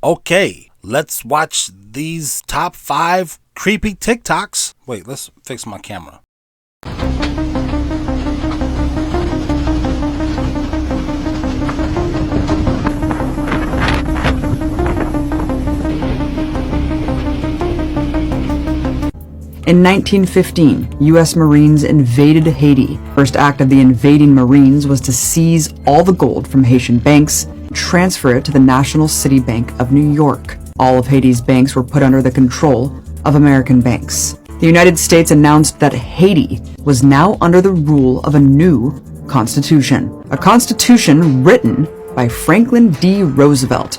Okay, let's watch these top 5 creepy TikToks. Wait, let's fix my camera. In 1915, U.S. Marines invaded Haiti. First act of the invading Marines was to seize all the gold from Haitian banks and transfer it to the National City Bank of New York. All of Haiti's banks were put under the control of American banks. The United States announced that Haiti was now under the rule of a new constitution. A constitution written by Franklin D. Roosevelt,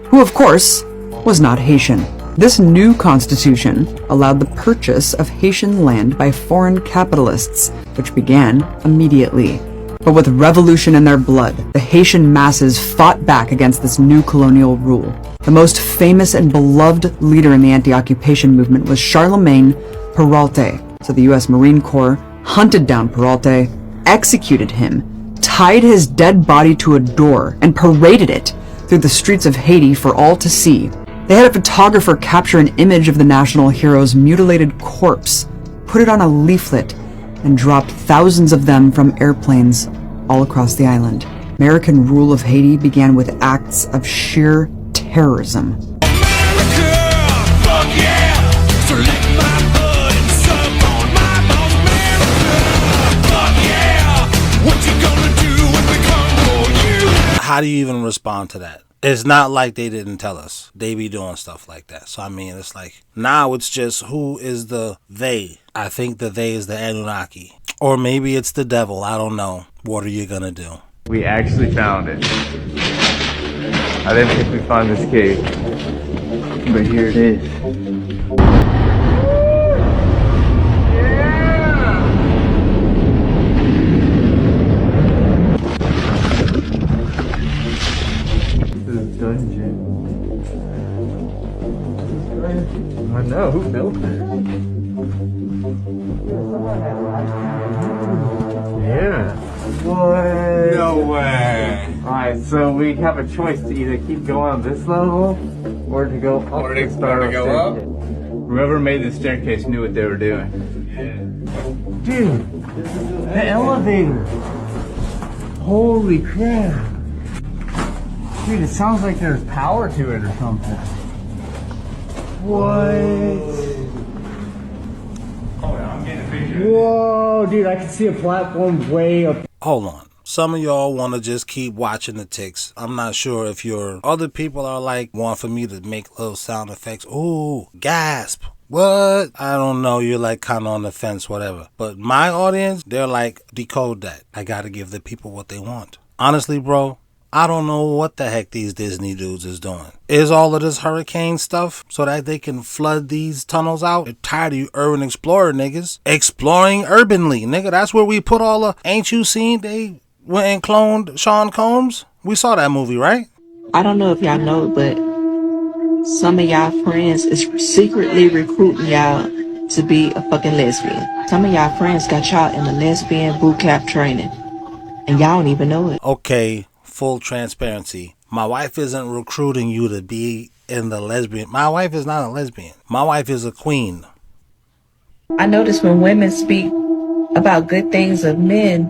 who of course was not Haitian. This new constitution allowed the purchase of Haitian land by foreign capitalists, which began immediately. But with revolution in their blood, the Haitian masses fought back against this new colonial rule. The most famous and beloved leader in the anti-occupation movement was Charlemagne Perrault. So the U.S. Marine Corps hunted down Perrault, executed him, tied his dead body to a door, and paraded it through the streets of Haiti for all to see. They had a photographer capture an image of the national hero's mutilated corpse, put it on a leaflet, and dropped thousands of them from airplanes all across the island. American rule of Haiti began with acts of sheer terrorism. America, fuck yeah! So lick my blood and suck on my bones. America, fuck yeah! What you gonna do when we come for you? How do you even respond to that? It's not like they didn't tell us. They be doing stuff like that. So, I mean, it's like, now it's just who is the they. I think the they is the Anunnaki. Or maybe it's the devil. I don't know. What are you going to do? We actually found it. I didn't think we'd find this cave, but here it is. Dungeon. I know, who built it? Yeah. What? No way. Alright, so we have a choice to either keep going on this level or to go up. Or to go up? Whoever made the staircase knew what they were doing. Yeah. Dude, the elevator. Holy crap. Dude, it sounds like there's power to it or something. What? Oh, yeah, I'm getting a picture. Whoa, dude, I can see a platform way up. Hold on. Some of y'all want to just keep watching the ticks. I'm not sure if your other people are like, want for me to make little sound effects. Ooh, gasp. What? I don't know. You're like kind of on the fence, whatever. But my audience, they're like, decode that. I got to give the people what they want. Honestly, bro, I don't know what the heck these Disney dudes is doing. Is all of this hurricane stuff so that they can flood these tunnels out? They're tired of you urban explorer niggas. Exploring urbanly, nigga. That's where we put all the... Ain't you seen they went and cloned Sean Combs? We saw that movie, right? I don't know if y'all know, but some of y'all friends is secretly recruiting y'all to be a fucking lesbian. Some of y'all friends got y'all in the lesbian boot camp training, and y'all don't even know it. Okay. Full transparency. My wife isn't recruiting you to be in the lesbian. My wife is not a lesbian. My wife is a queen. I notice when women speak about good things of men,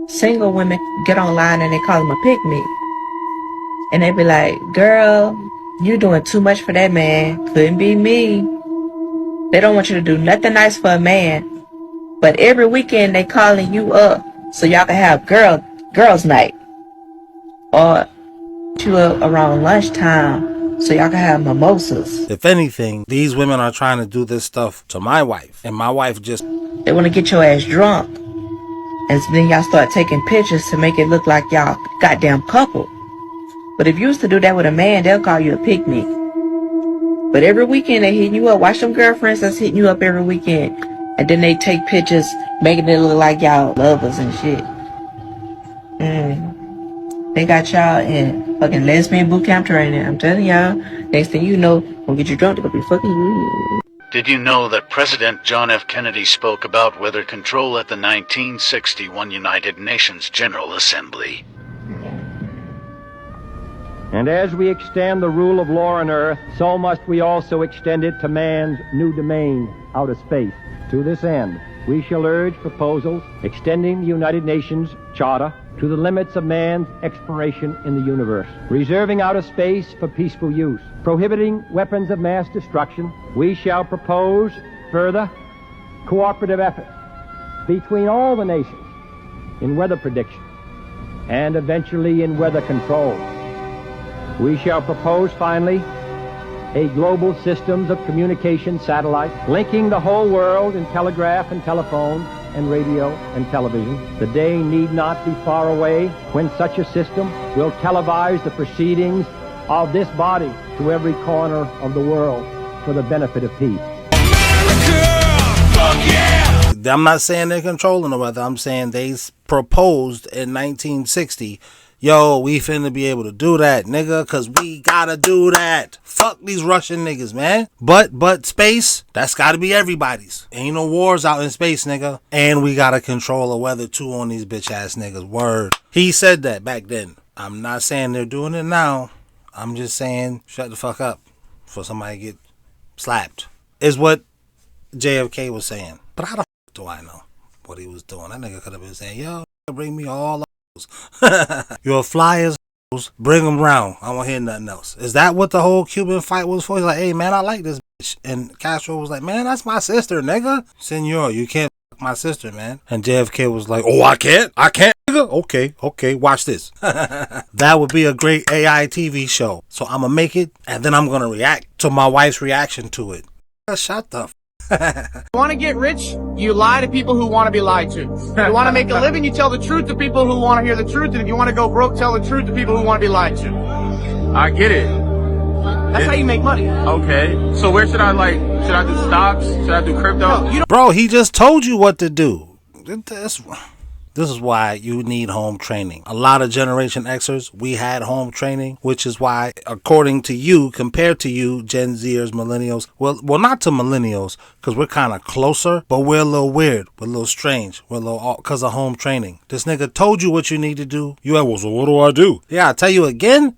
single women get online and they call them a pick-me. And they be like, girl, you doing too much for that man. Couldn't be me. They don't want you to do nothing nice for a man. But every weekend they calling you up so y'all can have girls night. Or you up around lunchtime so y'all can have mimosas. If anything, these women are trying to do this stuff to my wife. And my wife just... They want to get your ass drunk. And then y'all start taking pictures to make it look like y'all goddamn couple. But if you used to do that with a man, they'll call you a pick-me. But every weekend they hitting you up. Watch them girlfriends that's hitting you up every weekend. And then they take pictures making it look like y'all lovers and shit. They got y'all in fucking lesbian boot camp training. I'm telling y'all, next thing you know, gonna get you drunk, they're gonna be fucking you. Did you know that President John F. Kennedy spoke about weather control at the 1961 United Nations General Assembly? And as we extend the rule of law on Earth, so must we also extend it to man's new domain, outer space. To this end, we shall urge proposals extending the United Nations Charter to the limits of man's exploration in the universe, reserving outer space for peaceful use, prohibiting weapons of mass destruction. We shall propose further cooperative efforts between all the nations in weather prediction and eventually in weather control. We shall propose, finally, a global systems of communication satellite linking the whole world in telegraph and telephone and radio and television. The day need not be far away when such a system will televise the proceedings of this body to every corner of the world for the benefit of peace. I'm not saying they're controlling the weather. I'm saying they proposed in 1960, yo, we finna be able to do that, nigga, cause we gotta do that. Fuck these Russian niggas, man. But space, that's gotta be everybody's. Ain't no wars out in space, nigga. And we gotta control the weather too on these bitch ass niggas. Word. He said that back then. I'm not saying they're doing it now. I'm just saying shut the fuck up before somebody get slapped. Is what JFK was saying. But how the fuck do I know what he was doing? That nigga could have been saying, yo, bring me all you're fly as bring them round. I won't hear nothing else. Is that what the whole Cuban fight was for? He's like, hey man, I like this bitch. And Castro was like, man, that's my sister, nigga. Senor, you can't fuck my sister, man. And JFK was like, oh, I can't, nigga. Okay, watch this. That would be a great AI TV show. So I'm gonna make it, and then I'm gonna react to my wife's reaction to it. Shut the You want to get rich, you lie to people who want to be lied to. You want to make a living, you tell the truth to people who want to hear the truth. And if you want to go broke, tell the truth to people who want to be lied to. I get it. That's how you make money. Okay. So where should I should I do stocks? Should I do crypto? No, you don't. Bro, he just told you what to do. This is why you need home training. A lot of Generation Xers, we had home training, which is why, according to you, compared to you, Gen Zers, millennials, well, not to millennials, because we're kind of closer, but we're a little weird, we're a little strange, we're a little, because of home training. This nigga told you what you need to do. You like, well, so what do I do? Yeah, I tell you again.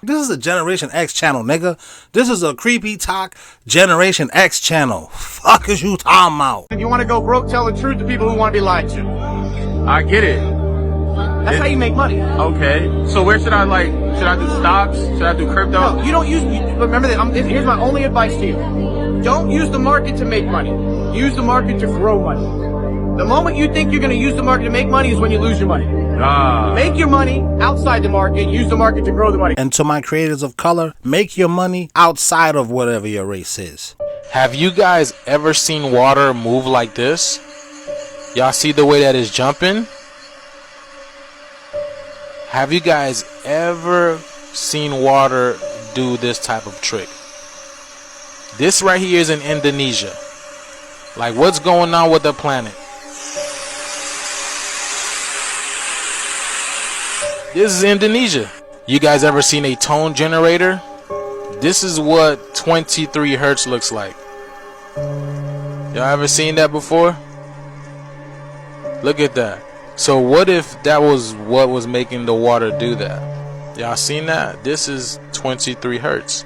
This is a Generation X channel, nigga. This is a creepy talk Generation X channel. Fuck is you talking about? If you want to go broke, tell the truth to people who want to be lied to. I get it. That's how you make money. Okay. So where should I should I do stocks? Should I do crypto? No, you don't use, remember that, here's my only advice to you. Don't use the market to make money. Use the market to grow money. The moment you think you're going to use the market to make money is when you lose your money. Make your money outside the market. Use the market to grow the money. And to my creators of color, make your money outside of whatever your race is. Have you guys ever seen water move like this? Y'all see the way that it's jumping? Have you guys ever seen water do this type of trick? This right here is in Indonesia. Like, what's going on with the planet? This is Indonesia. You guys ever seen a tone generator? This is what 23 hertz looks like. Y'all ever seen that before? Look at that. So what if that was what was making the water do that? Y'all seen that? This is 23 hertz.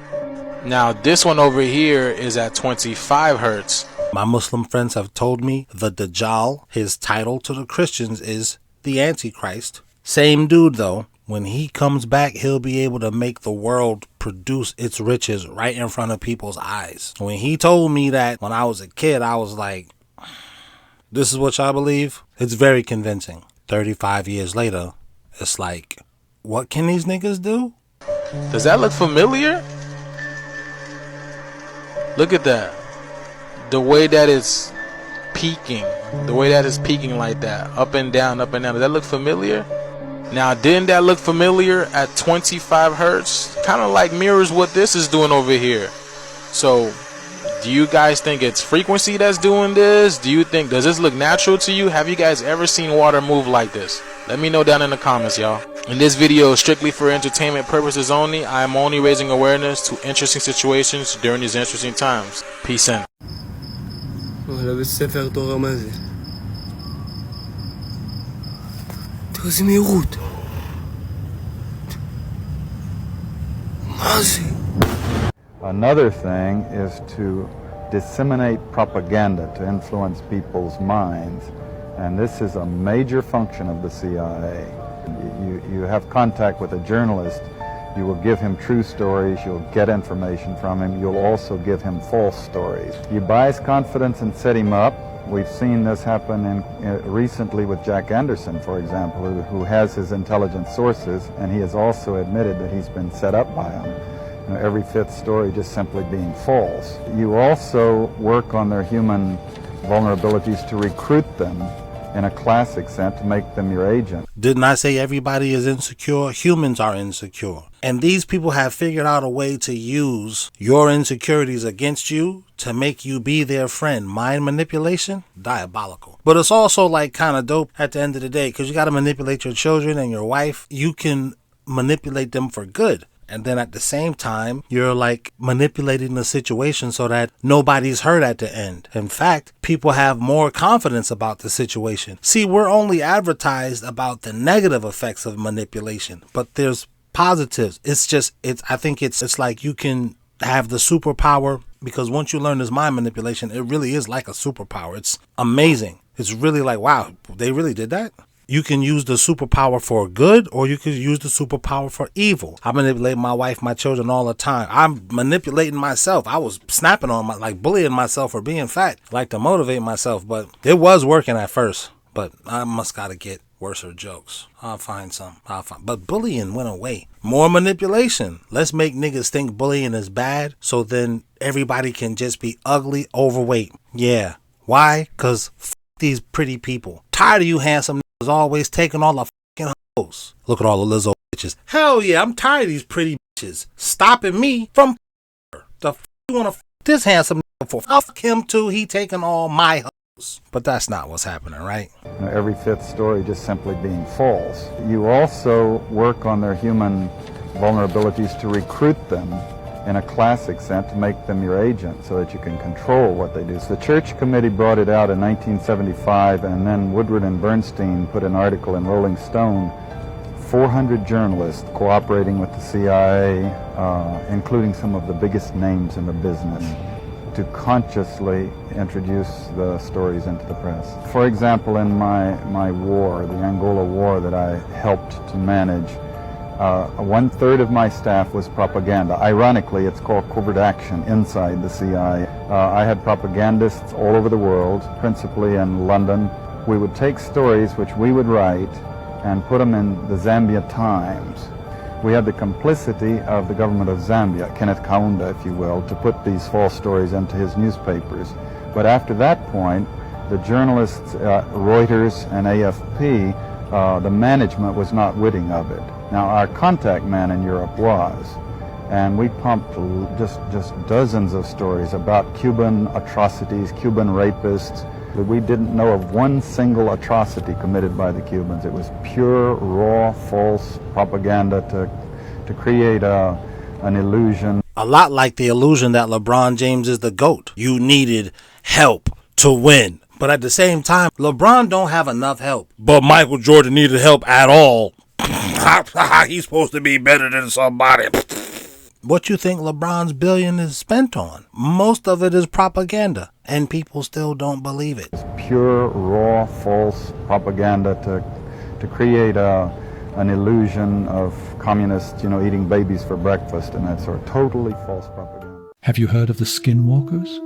Now this one over here is at 25 hertz. My Muslim friends have told me the Dajjal, his title to the Christians is the Antichrist. Same dude though. When he comes back, he'll be able to make the world produce its riches right in front of people's eyes. When he told me that when I was a kid, I was like, this is what y'all believe? It's very convincing. 35 years later, it's like, what can these niggas do? Does that look familiar? Look at that. The way that it's peaking. The way that it's peaking like that. Up and down, up and down. Does that look familiar? Now, didn't that look familiar at 25 hertz? Kind of like mirrors what this is doing over here. So, do you guys think it's frequency that's doing this? Does this look natural to you? Have you guys ever seen water move like this? Let me know down in the comments, y'all. And this video is strictly for entertainment purposes only. I am only raising awareness to interesting situations during these interesting times. Peace in. תוזי מהירות Another thing is to disseminate propaganda to influence people's minds, and this is a major function of the CIA. You have contact with a journalist, you will give him true stories, you'll get information from him, you'll also give him false stories. You buy his confidence and set him up. We've seen this happen recently with Jack Anderson, for example, who has his intelligence sources, and he has also admitted that he's been set up by them. You know, every fifth story just simply being false. You also work on their human vulnerabilities to recruit them in a classic sense, to make them your agent. Didn't I say everybody is insecure? Humans are insecure. And these people have figured out a way to use your insecurities against you to make you be their friend. Mind manipulation? Diabolical. But it's also like kind of dope at the end of the day, because you got to manipulate your children and your wife. You can manipulate them for good. And then at the same time, you're like manipulating the situation so that nobody's hurt at the end. In fact, people have more confidence about the situation. See, we're only advertised about the negative effects of manipulation, but there's positives. I think it's like you can have the superpower, because once you learn this mind manipulation, it really is like a superpower. It's amazing. It's really like, wow, they really did that? You can use the superpower for good, or you can use the superpower for evil. I manipulate my wife, my children all the time. I'm manipulating myself. I was snapping on bullying myself for being fat, like to motivate myself, but it was working at first. But I must gotta get worser jokes. I'll find some. But bullying went away. More manipulation. Let's make niggas think bullying is bad, so then everybody can just be ugly, overweight. Yeah. Why? Cause these pretty people. Tired of you handsome niggas always taking all the fucking hoes. Look at all the Lizzo bitches. Hell yeah, I'm tired of these pretty bitches stopping me from her. The f you wanna f this handsome nigga for? I'll fuck him too. He taking all my hoes. But that's not what's happening, right? Every fifth story just simply being false. You also work on their human vulnerabilities to recruit them in a classic sense, to make them your agent so that you can control what they do. So the Church Committee brought it out in 1975, and then Woodward and Bernstein put an article in Rolling Stone, 400 journalists cooperating with the CIA, including some of the biggest names in the business, to consciously introduce the stories into the press. For example, in my war, the Angola War that I helped to manage, 1/3 of my staff was propaganda. Ironically, it's called covert action inside the CIA. I had propagandists all over the world, principally in London. We would take stories which we would write and put them in the Zambia Times. We had the complicity of the government of Zambia, Kenneth Kaunda, if you will, to put these false stories into his newspapers. But after that point, the journalists, Reuters and AFP, the management was not witting of it. Now, our contact man in Europe was, and we pumped just dozens of stories about Cuban atrocities, Cuban rapists. We didn't know of one single atrocity committed by the Cubans. It was pure, raw, false propaganda to create an illusion. A lot like the illusion that LeBron James is the GOAT. You needed help to win. But at the same time, LeBron don't have enough help. But Michael Jordan needed help at all. He's supposed to be better than somebody. What you think LeBron's billion is spent on? Most of it is propaganda, and people still don't believe it. It's pure, raw, false propaganda to create an illusion of communists, eating babies for breakfast and that sort of totally false propaganda. Have you heard of the Skinwalkers?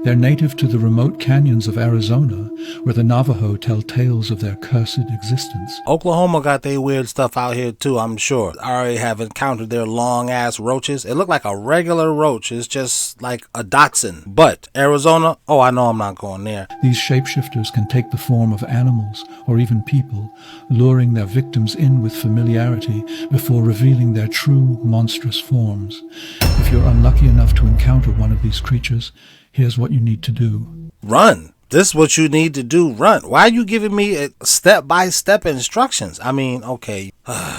They're native to the remote canyons of Arizona, where the Navajo tell tales of their cursed existence. Oklahoma got their weird stuff out here too, I'm sure. I already have encountered their long-ass roaches. It looked like a regular roach. It's just like a Dachshund. But Arizona, oh, I know I'm not going there. These shapeshifters can take the form of animals or even people, luring their victims in with familiarity before revealing their true monstrous forms. If you're unlucky enough to encounter one of these creatures, here's what you need to do. Run. This is what you need to do. Run. Why are you giving me step-by-step instructions? I mean, okay,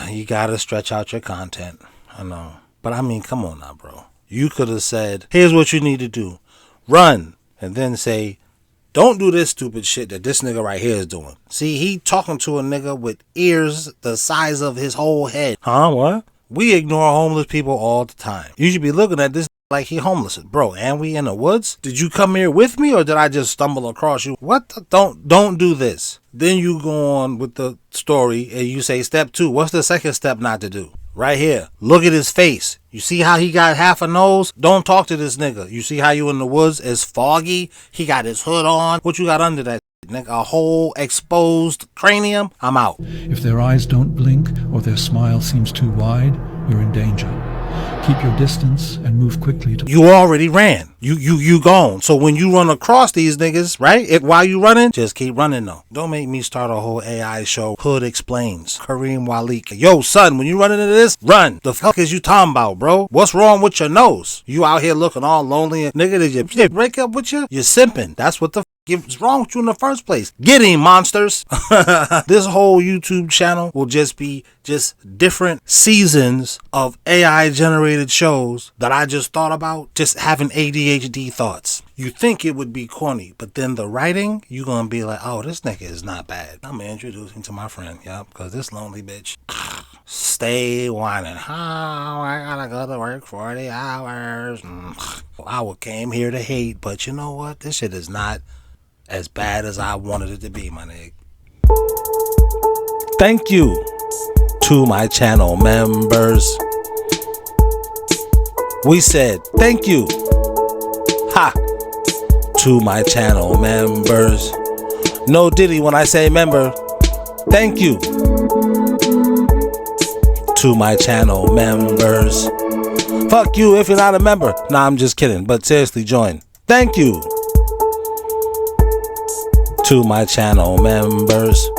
you gotta stretch out your content. I know. But I mean, come on now, bro. You could have said, here's what you need to do. Run. And then say, don't do this stupid shit that this nigga right here is doing. See, he talking to a nigga with ears the size of his whole head. Huh? What? We ignore homeless people all the time. You should be looking at this like he homeless. Bro, and we in the woods? Did you come here with me or did I just stumble across you? What the? Don't do this. Then you go on with the story and you say step 2. What's the second step not to do? Right here. Look at his face. You see how he got half a nose? Don't talk to this nigga. You see how you in the woods? It's foggy. He got his hood on. What you got under that? Nigga, a whole exposed cranium? I'm out. If their eyes don't blink or their smile seems too wide, you're in danger. Keep your distance and move quickly to... You already ran. You gone. So when you run across these niggas, right? While you running, just keep running though. Don't make me start a whole AI show. Hood explains. Kareem Walik. Yo, son, when you run into this, run. The fuck is you talking about, bro? What's wrong with your nose? You out here looking all lonely and nigga, did you break up with you? You're simping. That's what the what's wrong with you in the first place? Get him, monsters. This whole YouTube channel will just be different seasons of AI generated shows that I just thought about, just having ADHD thoughts. You think it would be corny, but then the writing, you gonna be like, oh, this nigga is not bad. I'm introducing to my friend, because this lonely bitch stay whining. Oh, I gotta go to work 40 hours. I came here to hate, but you know what? This shit is not as bad as I wanted it to be, my nigga. Thank you to my channel members. We said thank you to my channel members. No diddy when I say member. Thank you to my channel members. Fuck you if you're not a member. Nah, I'm just kidding, but seriously, join. Thank you to my channel members.